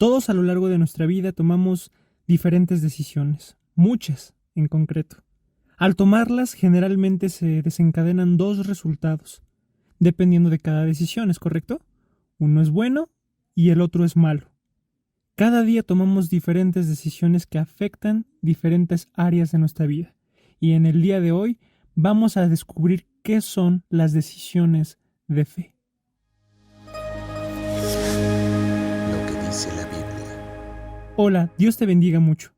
Todos a lo largo de nuestra vida tomamos diferentes decisiones, muchas en concreto. Al tomarlas, generalmente se desencadenan dos resultados, dependiendo de cada decisión, ¿es correcto? Uno es bueno y el otro es malo. Cada día tomamos diferentes decisiones que afectan diferentes áreas de nuestra vida. Y en el día de hoy vamos a descubrir qué son las decisiones de fe. Lo que dice la Biblia. Hola, Dios te bendiga mucho.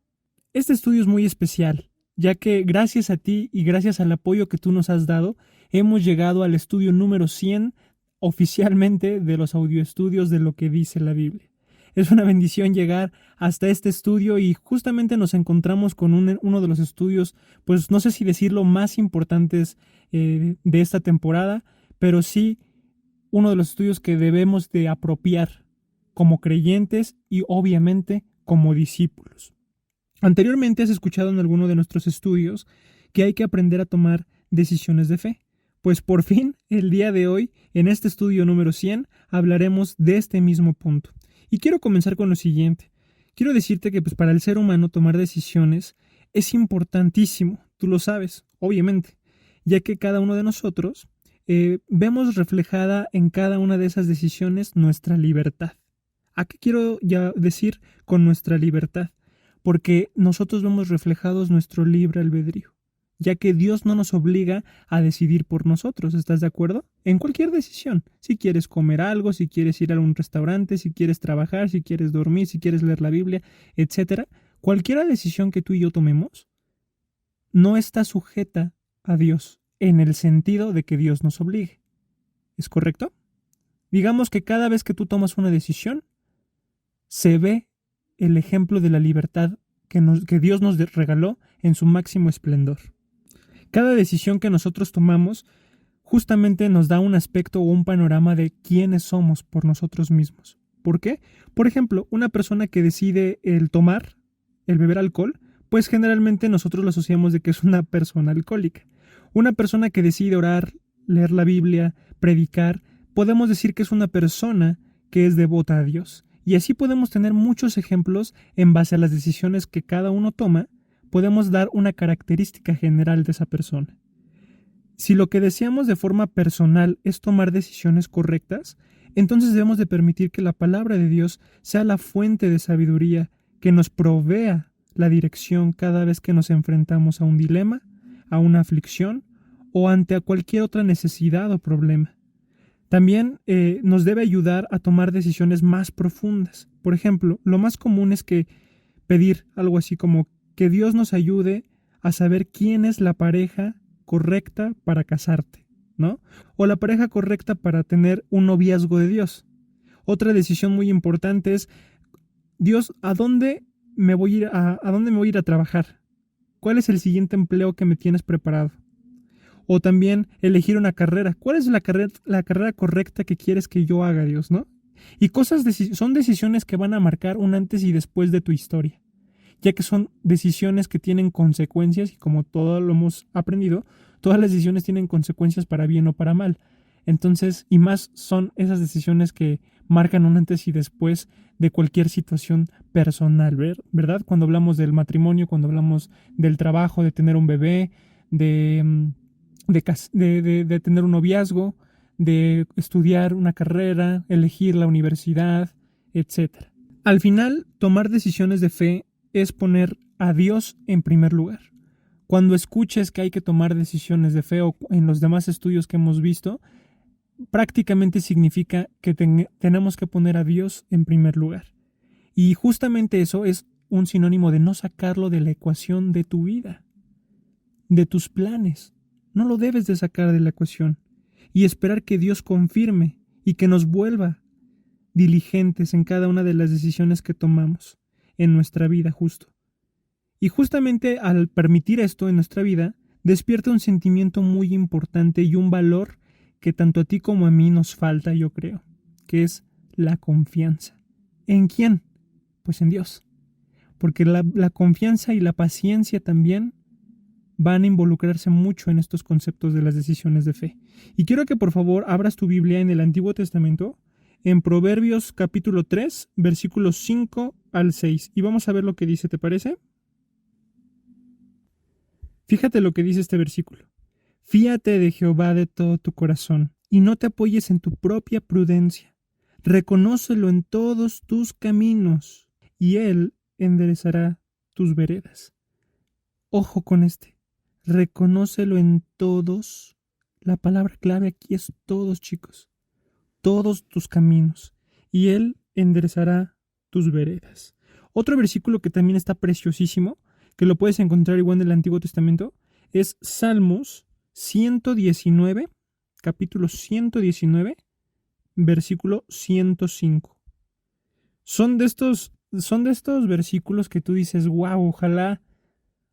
Este estudio es muy especial, ya que gracias a ti y gracias al apoyo que tú nos has dado, hemos llegado al estudio número 100 oficialmente de los audioestudios de lo que dice la Biblia. Es una bendición llegar hasta este estudio y justamente nos encontramos con uno de los estudios, pues no sé si decirlo, más importantes de esta temporada, pero sí uno de los estudios que debemos de apropiar como creyentes y obviamente como discípulos. Anteriormente has escuchado en alguno de nuestros estudios que hay que aprender a tomar decisiones de fe. Pues por fin, el día de hoy, en este estudio número 100, hablaremos de este mismo punto. Y quiero comenzar con lo siguiente. Quiero decirte que pues, para el ser humano tomar decisiones es importantísimo, tú lo sabes, obviamente, ya que cada uno de nosotros vemos reflejada en cada una de esas decisiones nuestra libertad. ¿A qué quiero ya decir con nuestra libertad? Porque nosotros vemos reflejados nuestro libre albedrío, ya que Dios no nos obliga a decidir por nosotros, ¿estás de acuerdo? En cualquier decisión, si quieres comer algo, si quieres ir a un restaurante, si quieres trabajar, si quieres dormir, si quieres leer la Biblia, etc. Cualquier decisión que tú y yo tomemos no está sujeta a Dios, en el sentido de que Dios nos obligue. ¿Es correcto? Digamos que cada vez que tú tomas una decisión, se ve el ejemplo de la libertad que Dios nos regaló en su máximo esplendor. Cada decisión que nosotros tomamos justamente nos da un aspecto o un panorama de quiénes somos por nosotros mismos. ¿Por qué? Por ejemplo, una persona que decide el beber alcohol, pues generalmente nosotros lo asociamos de que es una persona alcohólica. Una persona que decide orar, leer la Biblia, predicar, podemos decir que es una persona que es devota a Dios. Y así podemos tener muchos ejemplos en base a las decisiones que cada uno toma, podemos dar una característica general de esa persona. Si lo que deseamos de forma personal es tomar decisiones correctas, entonces debemos de permitir que la palabra de Dios sea la fuente de sabiduría que nos provea la dirección cada vez que nos enfrentamos a un dilema, a una aflicción o ante cualquier otra necesidad o problema. También nos debe ayudar a tomar decisiones más profundas. Por ejemplo, lo más común es que pedir algo así como que Dios nos ayude a saber quién es la pareja correcta para casarte, ¿no? O la pareja correcta para tener un noviazgo de Dios. Otra decisión muy importante es, Dios, ¿a dónde me voy a ir a trabajar? ¿Cuál es el siguiente empleo que me tienes preparado? O también elegir una carrera. ¿Cuál es la carrera correcta que quieres que yo haga, Dios, no? Y son decisiones que van a marcar un antes y después de tu historia, ya que son decisiones que tienen consecuencias y como todo lo hemos aprendido, todas las decisiones tienen consecuencias para bien o para mal. Entonces, y más son esas decisiones que marcan un antes y después de cualquier situación personal, ¿verdad? Cuando hablamos del matrimonio, cuando hablamos del trabajo, de tener un bebé, de tener un noviazgo, de estudiar una carrera, elegir la universidad, etc. Al final, tomar decisiones de fe es poner a Dios en primer lugar. Cuando escuches que hay que tomar decisiones de fe o en los demás estudios que hemos visto, prácticamente significa que tenemos que poner a Dios en primer lugar. Y justamente eso es un sinónimo de no sacarlo de la ecuación de tu vida, de tus planes. No lo debes de sacar de la ecuación y esperar que Dios confirme y que nos vuelva diligentes en cada una de las decisiones que tomamos en nuestra vida justo. Y justamente al permitir esto en nuestra vida, despierta un sentimiento muy importante y un valor que tanto a ti como a mí nos falta, yo creo, que es la confianza. ¿En quién? Pues en Dios. Porque la confianza y la paciencia también van a involucrarse mucho en estos conceptos de las decisiones de fe. Y quiero que por favor abras tu Biblia en el Antiguo Testamento, en Proverbios capítulo 3, versículos 5 al 6. Y vamos a ver lo que dice, ¿te parece? Fíjate lo que dice este versículo. Fíate de Jehová de todo tu corazón, y no te apoyes en tu propia prudencia. Reconócelo en todos tus caminos, y Él enderezará tus veredas. Ojo con este. Reconócelo en todos. La palabra clave aquí es todos, chicos. Todos tus caminos, y Él enderezará tus veredas. Otro versículo que también está preciosísimo, que lo puedes encontrar igual en el Antiguo Testamento, es Salmos 119, capítulo 119, versículo 105. Son de estos versículos que tú dices, wow,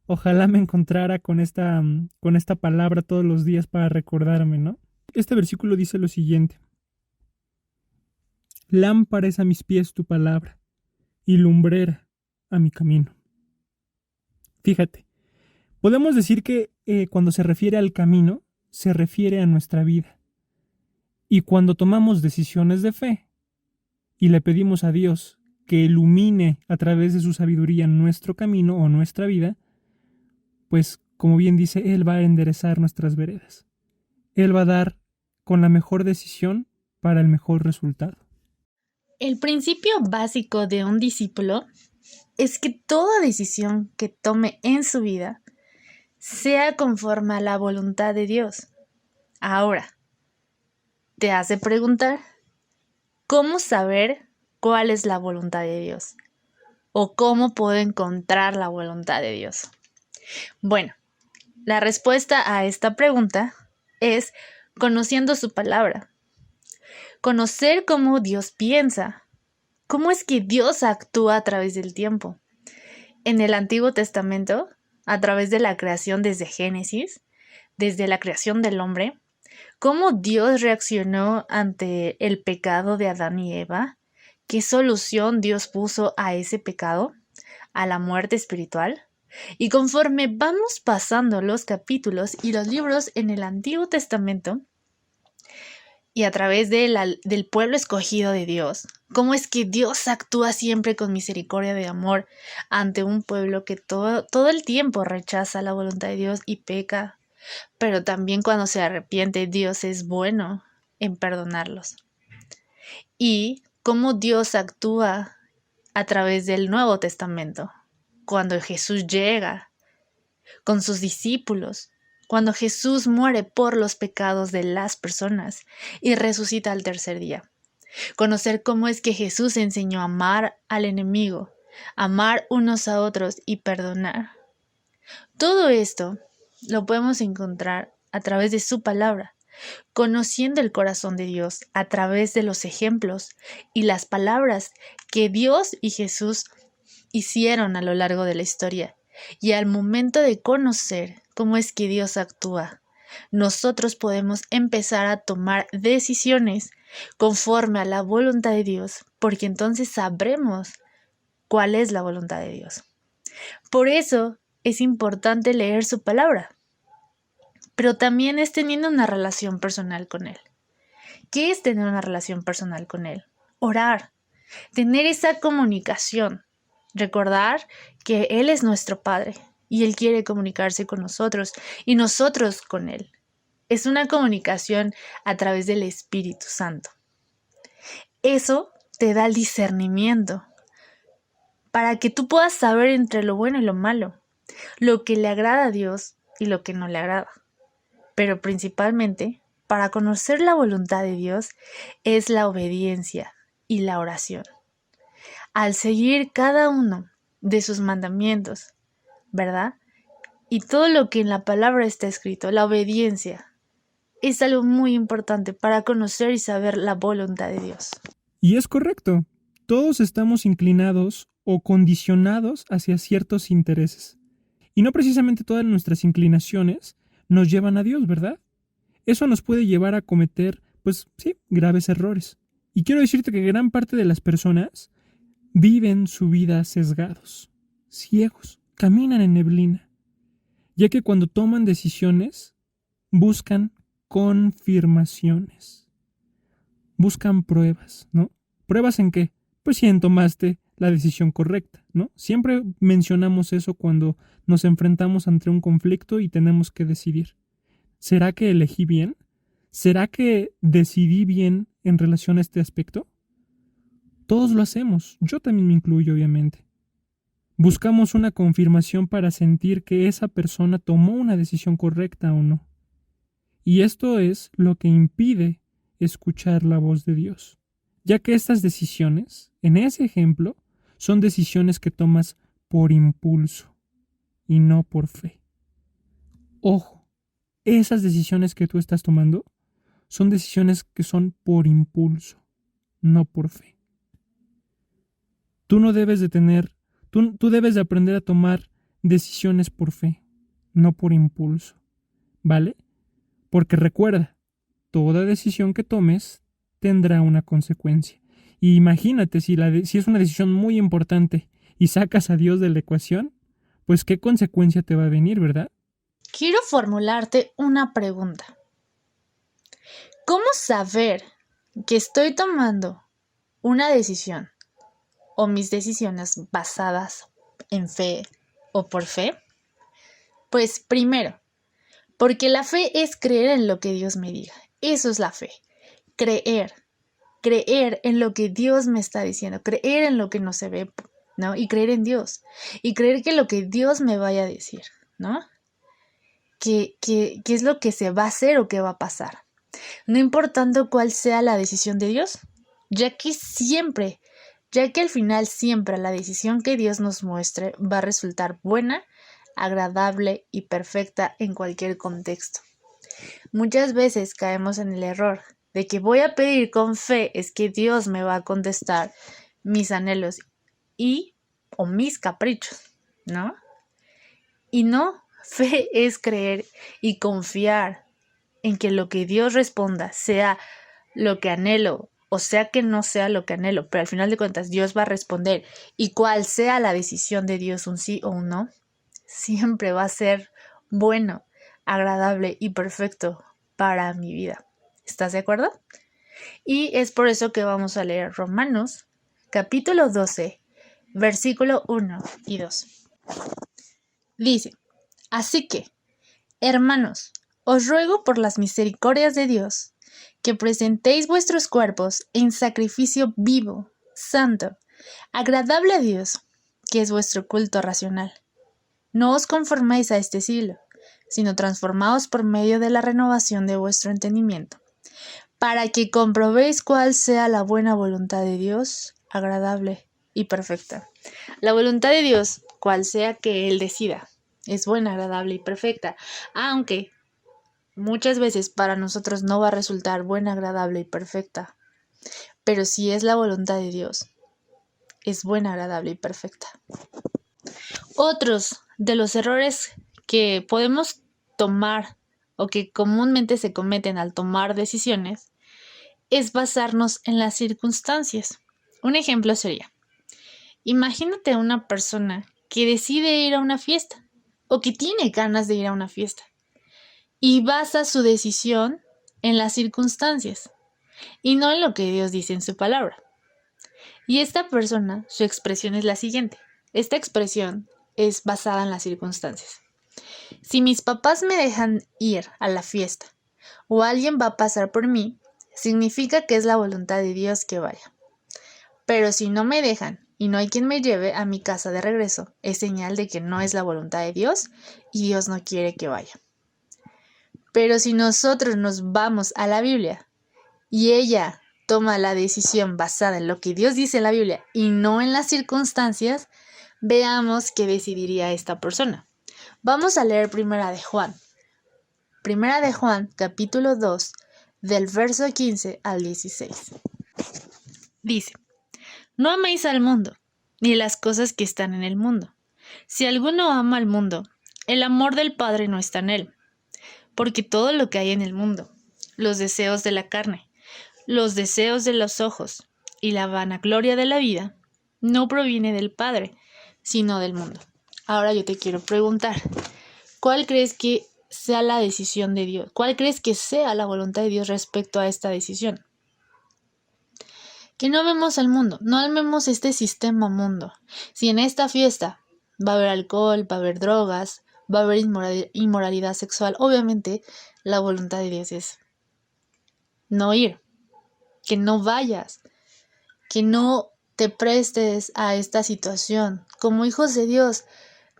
ojalá me encontrara con esta palabra todos los días para recordarme, ¿no? Este versículo dice lo siguiente. Lámpara es a mis pies tu palabra, y lumbrera a mi camino. Fíjate, podemos decir que cuando se refiere al camino, se refiere a nuestra vida. Y cuando tomamos decisiones de fe y le pedimos a Dios que ilumine a través de su sabiduría nuestro camino o nuestra vida, pues como bien dice, Él va a enderezar nuestras veredas. Él va a dar con la mejor decisión para el mejor resultado. El principio básico de un discípulo es que toda decisión que tome en su vida sea conforme a la voluntad de Dios. Ahora, te hace preguntar, ¿cómo saber cuál es la voluntad de Dios? ¿O cómo puedo encontrar la voluntad de Dios? Bueno, la respuesta a esta pregunta es conociendo su palabra. Conocer cómo Dios piensa. ¿Cómo es que Dios actúa a través del tiempo? En el Antiguo Testamento, a través de la creación desde Génesis, desde la creación del hombre, cómo Dios reaccionó ante el pecado de Adán y Eva, qué solución Dios puso a ese pecado, a la muerte espiritual. Y conforme vamos pasando los capítulos y los libros en el Antiguo Testamento, y a través del pueblo escogido de Dios, cómo es que Dios actúa siempre con misericordia de amor ante un pueblo que todo el tiempo rechaza la voluntad de Dios y peca, pero también cuando se arrepiente, Dios es bueno en perdonarlos. Y cómo Dios actúa a través del Nuevo Testamento, cuando Jesús llega con sus discípulos, cuando Jesús muere por los pecados de las personas y resucita al tercer día. Conocer cómo es que Jesús enseñó a amar al enemigo, amar unos a otros y perdonar. Todo esto lo podemos encontrar a través de su palabra, conociendo el corazón de Dios a través de los ejemplos y las palabras que Dios y Jesús hicieron a lo largo de la historia. Y al momento de conocer cómo es que Dios actúa, nosotros podemos empezar a tomar decisiones conforme a la voluntad de Dios, porque entonces sabremos cuál es la voluntad de Dios. Por eso es importante leer su palabra, pero también es teniendo una relación personal con Él. ¿Qué es tener una relación personal con Él? Orar, tener esa comunicación. Recordar que Él es nuestro Padre y Él quiere comunicarse con nosotros y nosotros con Él. Es una comunicación a través del Espíritu Santo. Eso te da el discernimiento para que tú puedas saber entre lo bueno y lo malo, lo que le agrada a Dios y lo que no le agrada. Pero principalmente, para conocer la voluntad de Dios es la obediencia y la oración. Al seguir cada uno de sus mandamientos, ¿verdad? Y todo lo que en la palabra está escrito, la obediencia, es algo muy importante para conocer y saber la voluntad de Dios. Y es correcto. Todos estamos inclinados o condicionados hacia ciertos intereses. Y no precisamente todas nuestras inclinaciones nos llevan a Dios, ¿verdad? Eso nos puede llevar a cometer, pues sí, graves errores. Y quiero decirte que gran parte de las personas viven su vida sesgados, ciegos, caminan en neblina, ya que cuando toman decisiones buscan confirmaciones, buscan pruebas, ¿no? ¿Pruebas en qué? Pues si tomaste la decisión correcta, ¿no? Siempre mencionamos eso cuando nos enfrentamos ante un conflicto y tenemos que decidir. ¿Será que elegí bien? ¿Será que decidí bien en relación a este aspecto? Todos lo hacemos, yo también me incluyo, obviamente. Buscamos una confirmación para sentir que esa persona tomó una decisión correcta o no. Y esto es lo que impide escuchar la voz de Dios, ya que estas decisiones, en ese ejemplo, son decisiones que tomas por impulso y no por fe. Ojo, esas decisiones que tú estás tomando son decisiones que son por impulso, no por fe. Tú no debes de tener, tú debes de aprender a tomar decisiones por fe, no por impulso, ¿vale? Porque recuerda, toda decisión que tomes tendrá una consecuencia. Y imagínate, si es una decisión muy importante y sacas a Dios de la ecuación, pues qué consecuencia te va a venir, ¿verdad? Quiero formularte una pregunta. ¿Cómo saber que estoy tomando una decisión o mis decisiones basadas en fe o por fe? Pues primero, porque la fe es creer en lo que Dios me diga. Eso es la fe. Creer en lo que Dios me está diciendo, creer en lo que no se ve, ¿no? Y creer en Dios. Y creer que lo que Dios me vaya a decir, ¿no? Que es lo que se va a hacer o que va a pasar. No importando cuál sea la decisión de Dios, ya que al final siempre la decisión que Dios nos muestre va a resultar buena, agradable y perfecta en cualquier contexto. Muchas veces caemos en el error de que voy a pedir con fe, es que Dios me va a contestar mis anhelos o mis caprichos, ¿no? Y no, fe es creer y confiar en que lo que Dios responda sea lo que anhelo o sea que no sea lo que anhelo, pero al final de cuentas Dios va a responder y cual sea la decisión de Dios, un sí o un no, siempre va a ser bueno, agradable y perfecto para mi vida. ¿Estás de acuerdo? Y es por eso que vamos a leer Romanos, capítulo 12, versículo 1 y 2. Dice, así que, hermanos, os ruego por las misericordias de Dios, que presentéis vuestros cuerpos en sacrificio vivo, santo, agradable a Dios, que es vuestro culto racional. No os conforméis a este siglo, sino transformaos por medio de la renovación de vuestro entendimiento, para que comprobéis cuál sea la buena voluntad de Dios, agradable y perfecta. La voluntad de Dios, cual sea que Él decida, es buena, agradable y perfecta, aunque muchas veces para nosotros no va a resultar buena, agradable y perfecta, pero si es la voluntad de Dios, es buena, agradable y perfecta. Otros de los errores que podemos tomar o que comúnmente se cometen al tomar decisiones es basarnos en las circunstancias. Un ejemplo sería, imagínate a una persona que decide ir a una fiesta o que tiene ganas de ir a una fiesta y basa su decisión en las circunstancias y no en lo que Dios dice en su palabra. Y esta persona, su expresión es la siguiente. Esta expresión es basada en las circunstancias. Si mis papás me dejan ir a la fiesta o alguien va a pasar por mí, significa que es la voluntad de Dios que vaya. Pero si no me dejan y no hay quien me lleve a mi casa de regreso, es señal de que no es la voluntad de Dios y Dios no quiere que vaya. Pero si nosotros nos vamos a la Biblia y ella toma la decisión basada en lo que Dios dice en la Biblia y no en las circunstancias, veamos qué decidiría esta persona. Vamos a leer Primera de Juan. Primera de Juan, capítulo 2, del verso 15 al 16. Dice, no améis al mundo, ni las cosas que están en el mundo. Si alguno ama al mundo, el amor del Padre no está en él. Porque todo lo que hay en el mundo, los deseos de la carne, los deseos de los ojos y la vanagloria de la vida, no proviene del Padre, sino del mundo. Ahora yo te quiero preguntar, ¿cuál crees que sea la decisión de Dios? ¿Cuál crees que sea la voluntad de Dios respecto a esta decisión? Que no vemos al mundo, no vemos este sistema mundo. Si en esta fiesta va a haber alcohol, va a haber drogas, va a haber inmoralidad sexual, obviamente la voluntad de Dios es no ir, que no vayas, que no te prestes a esta situación. Como hijos de Dios,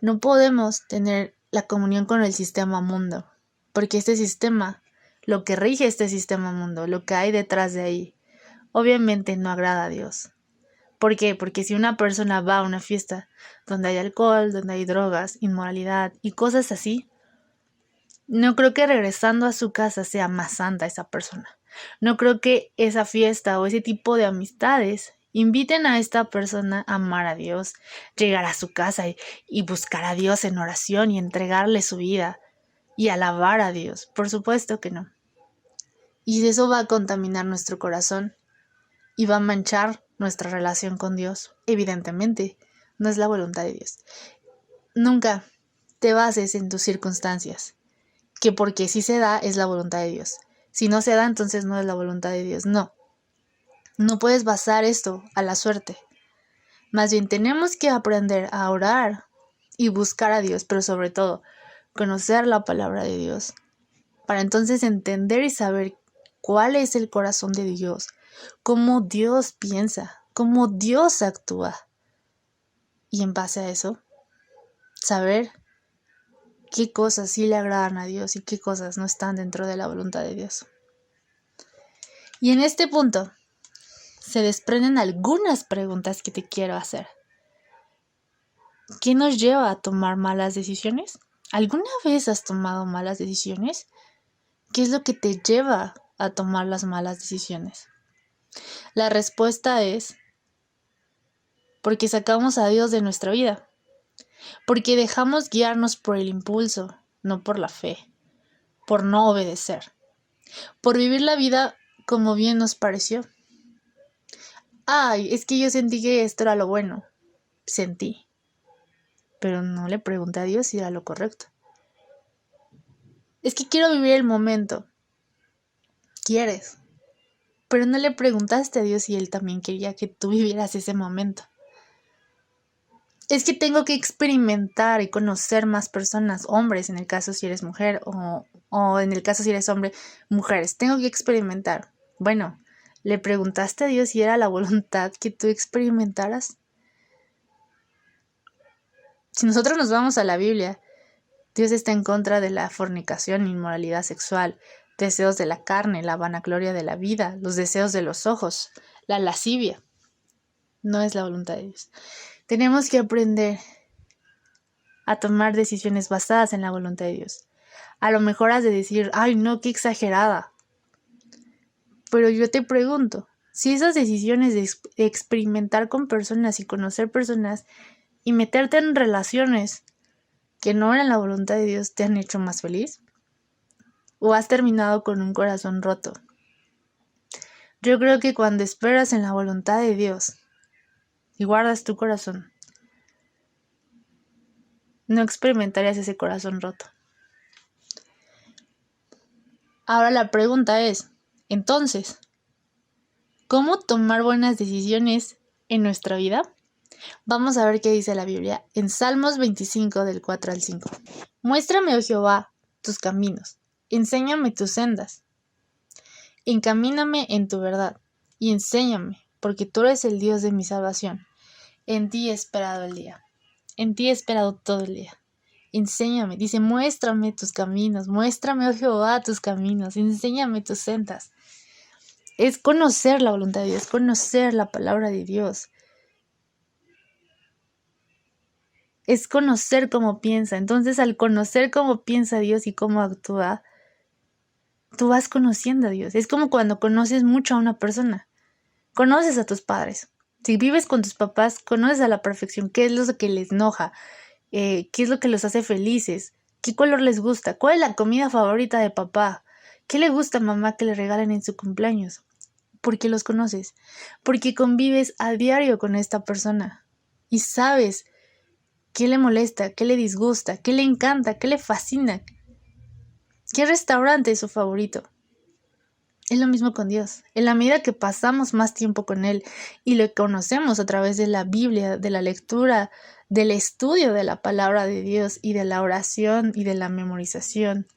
no podemos tener la comunión con el sistema mundo, porque este sistema, lo que rige este sistema mundo, lo que hay detrás de ahí, obviamente no agrada a Dios. ¿Por qué? Porque si una persona va a una fiesta donde hay alcohol, donde hay drogas, inmoralidad y cosas así, no creo que regresando a su casa sea más santa esa persona. No creo que esa fiesta o ese tipo de amistades inviten a esta persona a amar a Dios, llegar a su casa y buscar a Dios en oración y entregarle su vida y alabar a Dios. Por supuesto que no. Y eso va a contaminar nuestro corazón y va a manchar nuestra relación con Dios. Evidentemente, no es la voluntad de Dios. Nunca te bases en tus circunstancias, que porque si se da es la voluntad de Dios. Si no se da, entonces no es la voluntad de Dios. No, no puedes basar esto a la suerte. Más bien tenemos que aprender a orar y buscar a Dios, pero sobre todo conocer la palabra de Dios, para entonces entender y saber cuál es el corazón de Dios, cómo Dios piensa, cómo Dios actúa. Y en base a eso, saber qué cosas sí le agradan a Dios y qué cosas no están dentro de la voluntad de Dios. Y en este punto se desprenden algunas preguntas que te quiero hacer. ¿Qué nos lleva a tomar malas decisiones? ¿Alguna vez has tomado malas decisiones? ¿Qué es lo que te lleva a tomar las malas decisiones? La respuesta es porque sacamos a Dios de nuestra vida, porque dejamos guiarnos por el impulso, no por la fe, por no obedecer, por vivir la vida como bien nos pareció. Ay, es que yo sentí que esto era lo bueno. Sentí, pero no le pregunté a Dios si era lo correcto. Es que quiero vivir el momento. Quieres, pero no le preguntaste a Dios si Él también quería que tú vivieras ese momento. Es que tengo que experimentar y conocer más personas, hombres en el caso si eres mujer o en el caso si eres hombre, mujeres. Tengo que experimentar. Bueno, ¿le preguntaste a Dios si era la voluntad que tú experimentaras? Si nosotros nos vamos a la Biblia, Dios está en contra de la fornicación, inmoralidad sexual, deseos de la carne, la vanagloria de la vida, los deseos de los ojos, la lascivia. No es la voluntad de Dios. Tenemos que aprender a tomar decisiones basadas en la voluntad de Dios. A lo mejor has de decir, ay no, qué exagerada. Pero yo te pregunto, si esas decisiones de experimentar con personas y conocer personas y meterte en relaciones que no eran la voluntad de Dios te han hecho más feliz, o has terminado con un corazón roto. Yo creo que cuando esperas en la voluntad de Dios y guardas tu corazón, no experimentarías ese corazón roto. Ahora la pregunta es, entonces, ¿cómo tomar buenas decisiones en nuestra vida? Vamos a ver qué dice la Biblia en Salmos 25 del 4 al 5. Muéstrame, oh Jehová, tus caminos, enséñame tus sendas, encamíname en tu verdad y enséñame, porque tú eres el Dios de mi salvación. En ti he esperado el día, en ti he esperado todo el día. Enséñame, dice, muéstrame tus caminos, muéstrame, oh Jehová, tus caminos, enséñame tus sendas. Es conocer la voluntad de Dios, conocer la palabra de Dios. Es conocer cómo piensa. Entonces, al conocer cómo piensa Dios y cómo actúa, tú vas conociendo a Dios. Es como cuando conoces mucho a una persona. Conoces a tus padres. Si vives con tus papás, conoces a la perfección qué es lo que les enoja, qué es lo que los hace felices, qué color les gusta, cuál es la comida favorita de papá, qué le gusta a mamá que le regalen en su cumpleaños. Porque los conoces, porque convives a diario con esta persona y sabes qué le molesta, qué le disgusta, qué le encanta, qué le fascina, qué restaurante es su favorito. Es lo mismo con Dios. En la medida que pasamos más tiempo con Él y lo conocemos a través de la Biblia, de la lectura, del estudio de la palabra de Dios y de la oración y de la memorización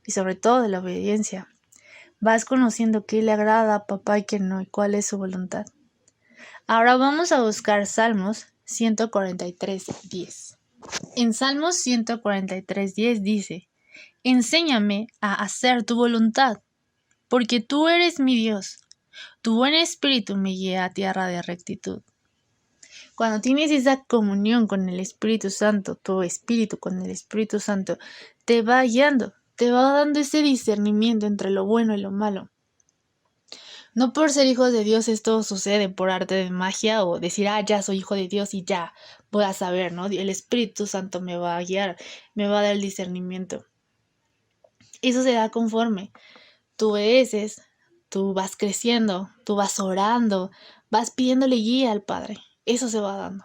y sobre todo de la obediencia, vas conociendo qué le agrada a papá y qué no y cuál es su voluntad. Ahora vamos a buscar Salmos 143:10. En Salmos 143:10 dice: Enséñame a hacer tu voluntad, porque tú eres mi Dios. Tu buen espíritu me guía a tierra de rectitud. Cuando tienes esa comunión con el Espíritu Santo, tu espíritu con el Espíritu Santo te va guiando, te va dando ese discernimiento entre lo bueno y lo malo. No por ser hijos de Dios esto sucede por arte de magia o decir, ya soy hijo de Dios y ya voy a saber, ¿no? El Espíritu Santo me va a guiar, me va a dar el discernimiento. Eso se da conforme tú obedeces, tú vas creciendo, tú vas orando, vas pidiéndole guía al Padre. Eso se va dando.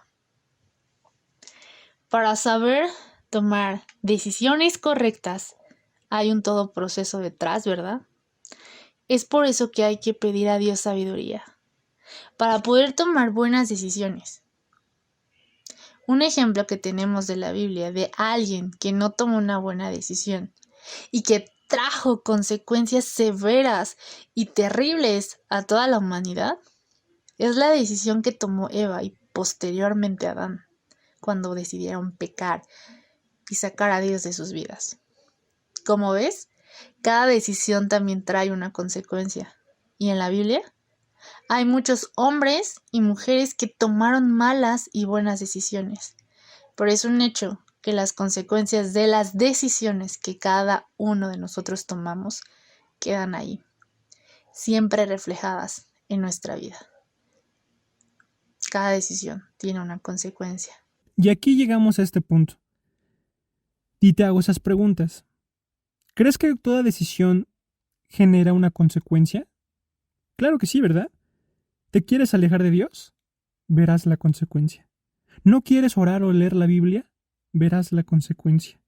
Para saber tomar decisiones correctas, hay un todo proceso detrás, ¿verdad? Es por eso que hay que pedir a Dios sabiduría, para poder tomar buenas decisiones. Un ejemplo que tenemos de la Biblia de alguien que no tomó una buena decisión y que trajo consecuencias severas y terribles a toda la humanidad es la decisión que tomó Eva y posteriormente Adán, cuando decidieron pecar y sacar a Dios de sus vidas. Como ves, cada decisión también trae una consecuencia. Y en la Biblia hay muchos hombres y mujeres que tomaron malas y buenas decisiones. Pero es un hecho que las consecuencias de las decisiones que cada uno de nosotros tomamos quedan ahí, siempre reflejadas en nuestra vida. Cada decisión tiene una consecuencia. Y aquí llegamos a este punto. Y te hago esas preguntas. ¿Crees que toda decisión genera una consecuencia? Claro que sí, ¿verdad? ¿Te quieres alejar de Dios? Verás la consecuencia. ¿No quieres orar o leer la Biblia? Verás la consecuencia.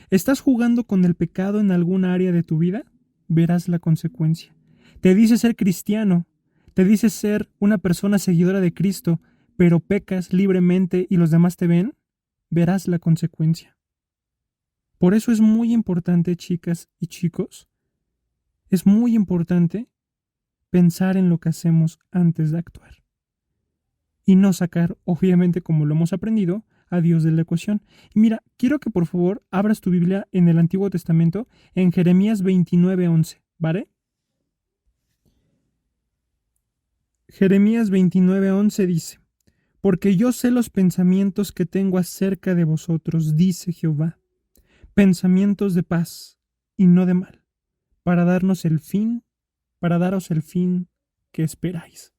¿Estás jugando con el pecado en alguna área de tu vida? Verás la consecuencia. ¿Te dices ser cristiano? ¿Te dices ser una persona seguidora de Cristo, pero pecas libremente y los demás te ven? Verás la consecuencia. Por eso es muy importante, chicas y chicos, es muy importante pensar en lo que hacemos antes de actuar. Y no sacar, obviamente, como lo hemos aprendido, a Dios de la ecuación. Y mira, quiero que por favor abras tu Biblia en el Antiguo Testamento, en Jeremías 29:11, ¿vale? Jeremías 29:11 dice: Porque yo sé los pensamientos que tengo acerca de vosotros, dice Jehová, pensamientos de paz y no de mal, para daros el fin que esperáis.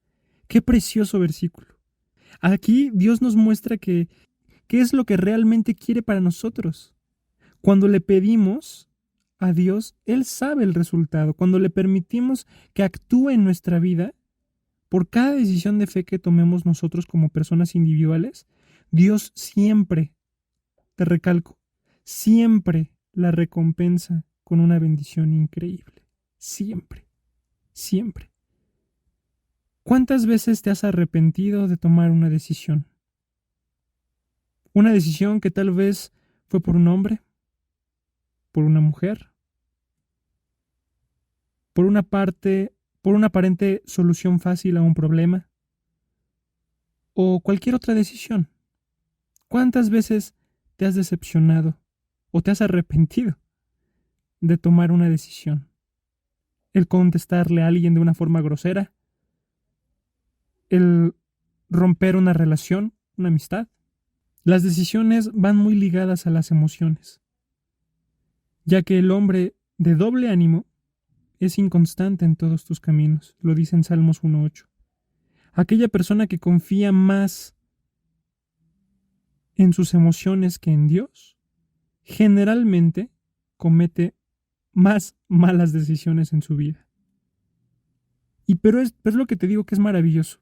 Qué precioso versículo. Aquí Dios nos muestra qué es lo que realmente quiere para nosotros. Cuando le pedimos a Dios, Él sabe el resultado. Cuando le permitimos que actúe en nuestra vida, por cada decisión de fe que tomemos nosotros como personas individuales, Dios siempre, te recalco, siempre la recompensa con una bendición increíble. Siempre, siempre. ¿Cuántas veces te has arrepentido de tomar una decisión? Una decisión que tal vez fue por un hombre, por una mujer, por una aparente solución fácil a un problema, o cualquier otra decisión. ¿Cuántas veces te has decepcionado o te has arrepentido de tomar una decisión? El contestarle a alguien de una forma grosera, el romper una relación, una amistad. Las decisiones van muy ligadas a las emociones, ya que el hombre de doble ánimo es inconstante en todos tus caminos, lo dice en Salmos 1:8. Aquella persona que confía más en sus emociones que en Dios, generalmente comete más malas decisiones en su vida. Pero es lo que te digo que es maravilloso.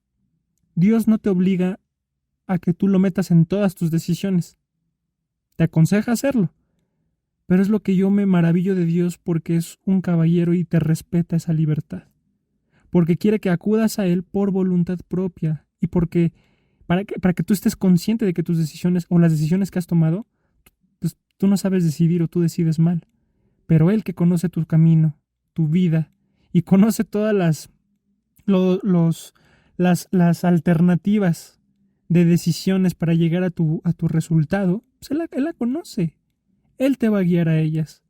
Dios no te obliga a que tú lo metas en todas tus decisiones. Te aconseja hacerlo. Pero es lo que yo me maravillo de Dios, porque es un caballero y te respeta esa libertad. porque quiere que acudas a Él por voluntad propia y para que tú estés consciente de que tus decisiones o las decisiones que has tomado, pues, tú no sabes decidir o tú decides mal. Pero Él, que conoce tu camino, tu vida y conoce todas las alternativas de decisiones para llegar a tu resultado, pues él la conoce. Él te va a guiar a ellas.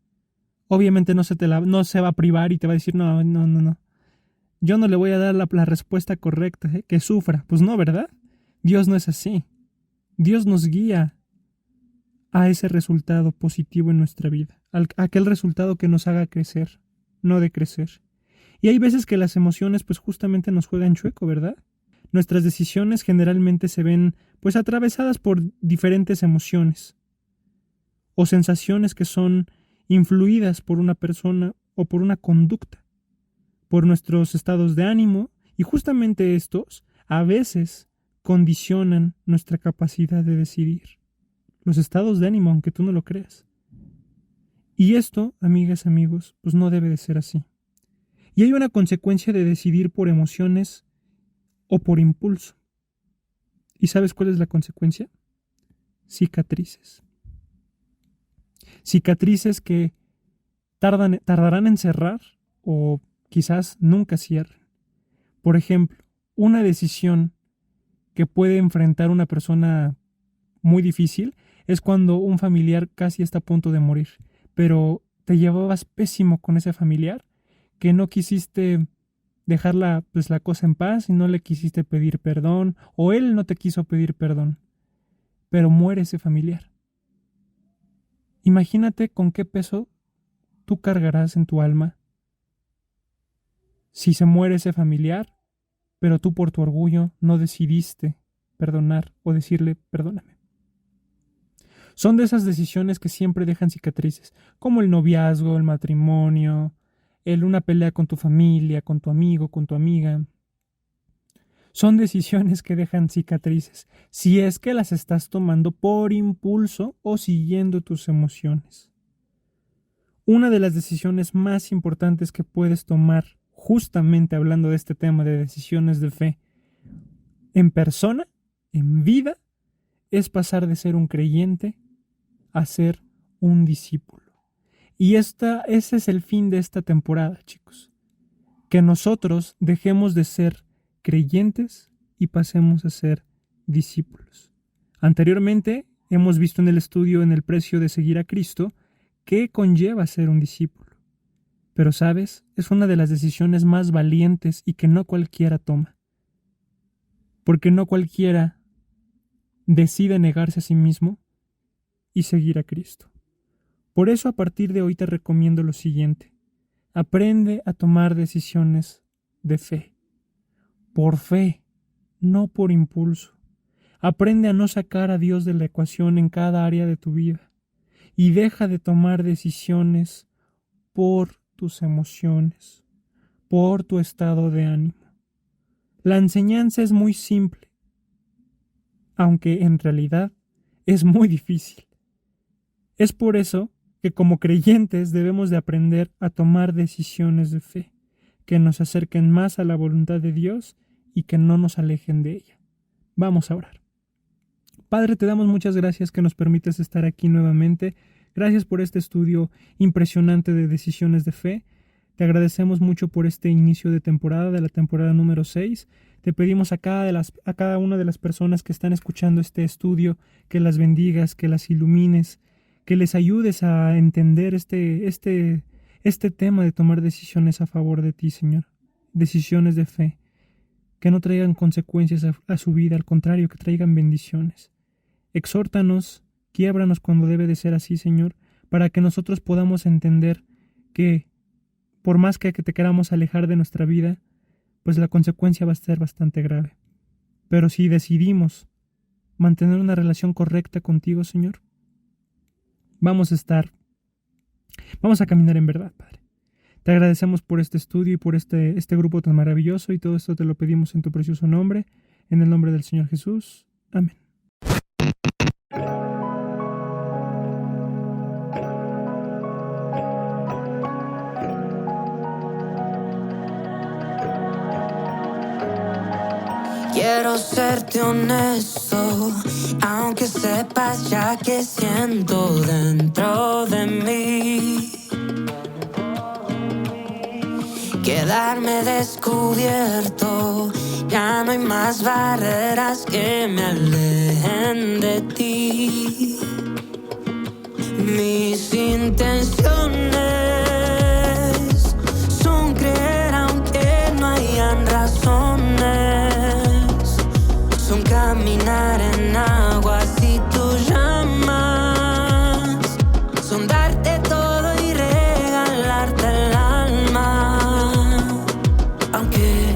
Obviamente no se va a privar y te va a decir, no, no, no, no. Yo no le voy a dar la respuesta correcta, que sufra. Pues no, ¿verdad? Dios no es así. Dios nos guía a ese resultado positivo en nuestra vida, a aquel resultado que nos haga crecer, no decrecer. Y hay veces que las emociones pues justamente nos juegan chueco, ¿verdad? Nuestras decisiones generalmente se ven pues atravesadas por diferentes emociones o sensaciones que son influidas por una persona o por una conducta, por nuestros estados de ánimo, y justamente estos a veces condicionan nuestra capacidad de decidir. Los estados de ánimo, aunque tú no lo creas. Y esto, amigas, amigos, pues no debe de ser así. Y hay una consecuencia de decidir por emociones o por impulso. ¿Y sabes cuál es la consecuencia? Cicatrices. Cicatrices que tardarán en cerrar o quizás nunca cierren. Por ejemplo, una decisión que puede enfrentar una persona muy difícil es cuando un familiar casi está a punto de morir, pero te llevabas pésimo con ese familiar, que no quisiste dejar la cosa en paz y no le quisiste pedir perdón, o él no te quiso pedir perdón, pero muere ese familiar. Imagínate con qué peso tú cargarás en tu alma si se muere ese familiar, pero tú por tu orgullo no decidiste perdonar o decirle perdóname. Son de esas decisiones que siempre dejan cicatrices, como el noviazgo, el matrimonio, una pelea con tu familia, con tu amigo, con tu amiga. Son decisiones que dejan cicatrices, si es que las estás tomando por impulso o siguiendo tus emociones. Una de las decisiones más importantes que puedes tomar, justamente hablando de este tema de decisiones de fe, en persona, en vida, es pasar de ser un creyente a ser un discípulo. Y ese es el fin de esta temporada, chicos. Que nosotros dejemos de ser creyentes y pasemos a ser discípulos. Anteriormente hemos visto en el estudio en el precio de seguir a Cristo qué conlleva ser un discípulo. Pero sabes, es una de las decisiones más valientes y que no cualquiera toma. Porque no cualquiera decide negarse a sí mismo y seguir a Cristo. Por eso a partir de hoy te recomiendo lo siguiente. Aprende a tomar decisiones de fe. Por fe, no por impulso. Aprende a no sacar a Dios de la ecuación en cada área de tu vida. Y deja de tomar decisiones por tus emociones, por tu estado de ánimo. La enseñanza es muy simple, aunque en realidad es muy difícil. Es por eso que como creyentes debemos de aprender a tomar decisiones de fe, que nos acerquen más a la voluntad de Dios y que no nos alejen de ella. Vamos a orar. Padre, te damos muchas gracias que nos permites estar aquí nuevamente. Gracias por este estudio impresionante de decisiones de fe. Te agradecemos mucho por este inicio de temporada, de la temporada número 6. Te pedimos a cada una de las personas que están escuchando este estudio que las bendigas, que las ilumines, que les ayudes a entender este tema de tomar decisiones a favor de ti, Señor. Decisiones de fe, que no traigan consecuencias a su vida, al contrario, que traigan bendiciones. Exhórtanos, quiébranos cuando debe de ser así, Señor, para que nosotros podamos entender que por más que te queramos alejar de nuestra vida, pues la consecuencia va a ser bastante grave. Pero si decidimos mantener una relación correcta contigo, Señor, vamos a caminar en verdad, Padre. Te agradecemos por este estudio y por este grupo tan maravilloso, y todo esto te lo pedimos en tu precioso nombre, en el nombre del Señor Jesús. Amén. quiero serte honesto, aunque sepas ya que siento dentro de mí. Quedarme descubierto, ya no hay más barreras que me alejen de ti. Mis intenciones son creer aunque no hayan razones, son caminar en agua si tú llamas, son darte todo y regalarte el alma. Aunque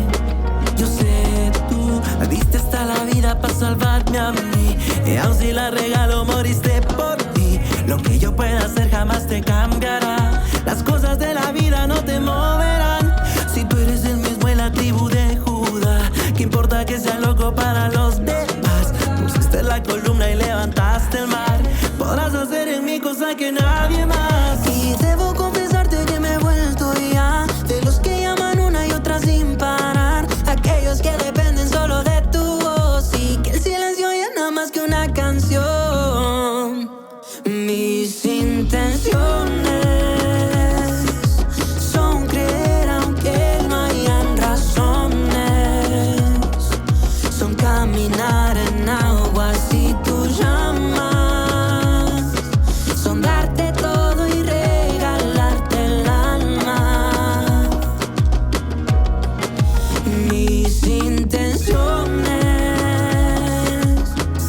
yo sé tú me diste hasta la vida para salvarme a mí, y aun si la regalo moriste por mí. Lo que yo pueda hacer jamás te cambiará. Las cosas de la vida no te moverán. Si tú eres el mismo en la tribu de Judá, ¿qué importa que sea loco para los demás? Pusiste la columna y levantaste el mar. Podrás hacer en mí cosas que nadie más. Y debo confesarte que me he vuelto ya de los que llaman una y otra sin parar, aquellos que dependen solo de tu voz y que el silencio llena más que una canción. Mis intenciones son creer aunque no hayan razones, son caminar en agua si tú llamas, son darte todo y regalarte el alma. Mis intenciones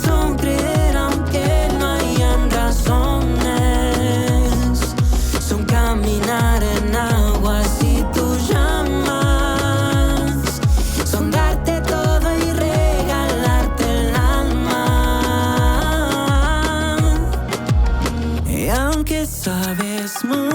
son creer aunque no hayan razones, son caminar en agua si tú llamas, son darte todo y regalarte el alma. Y aunque sabes muy